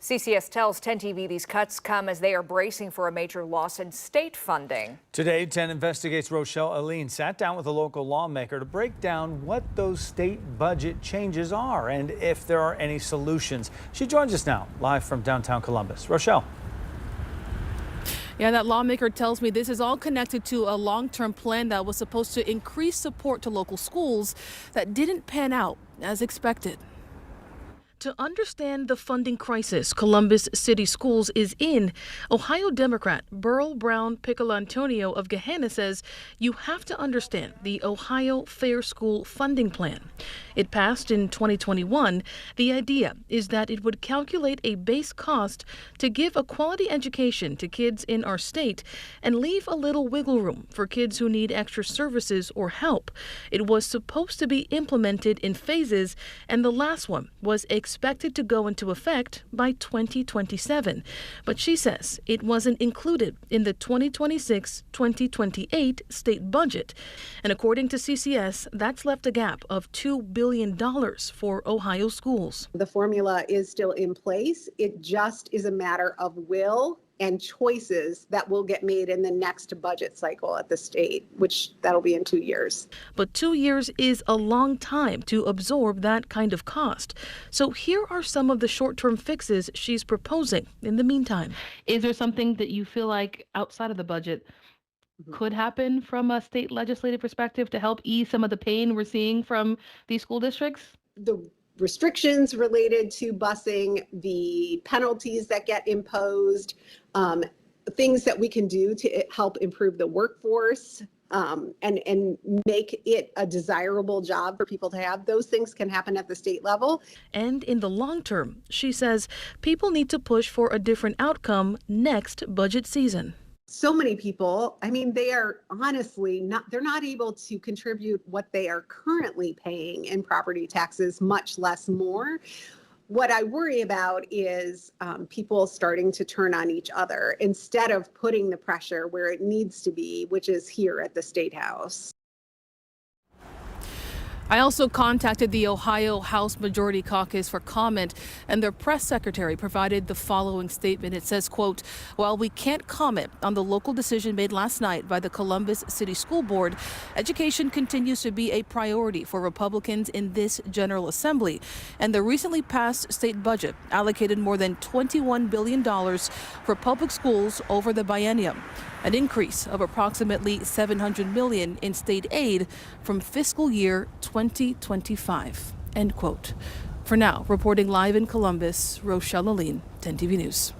CCS tells 10 TV these cuts come as they are bracing for a major loss in state funding. Today, 10 Investigates Rochelle Aline sat down with a local lawmaker to break down what those state budget changes are and if there are any solutions. She joins us now, live from downtown Columbus. Rochelle. Yeah, that lawmaker tells me this is all connected to a long-term plan that was supposed to increase support to local schools that didn't pan out as expected. To understand the funding crisis Columbus City Schools is in, Ohio Democrat Burl Brown Piccolantonio of Gahanna says you have to understand the Ohio Fair School Funding Plan. It passed in 2021. The idea is that it would calculate a base cost to give a quality education to kids in our state and leave a little wiggle room for kids who need extra services or help. It was supposed to be implemented in phases, and the last one was expected to go into effect by 2027. But she says it wasn't included in the 2026-2028 state budget. And according to CCS, that's left a gap of $2 billion for Ohio schools. The formula is still in place. It just is a matter of will and choices that will get made in the next budget cycle at the state, which that'll be in 2 years. But 2 years is a long time to absorb that kind of cost. So here are some of the short-term fixes she's proposing in the meantime. Is there something that you feel like outside of the budget could happen from a state legislative perspective to help ease some of the pain we're seeing from these school districts? The restrictions related to busing, the penalties that get imposed, things that we can do to help improve the workforce and make it a desirable job for people to have. Those things can happen at the state level. And in the long term, she says people need to push for a different outcome next budget season. So many people, I mean, they are honestly they're not able to contribute what they are currently paying in property taxes, much less more. What I worry about is people starting to turn on each other instead of putting the pressure where it needs to be, which is here at the State House. I also contacted the Ohio House Majority Caucus for comment, and their press secretary provided the following statement. It says, quote, "While we can't comment on the local decision made last night by the Columbus City School Board, education continues to be a priority for Republicans in this General Assembly, and the recently passed state budget allocated more than $21 billion for public schools over the biennium, an increase of approximately $700 million in state aid from fiscal year 2025, end quote. For now, reporting live in Columbus, Rochelle Aline, 10 TV News.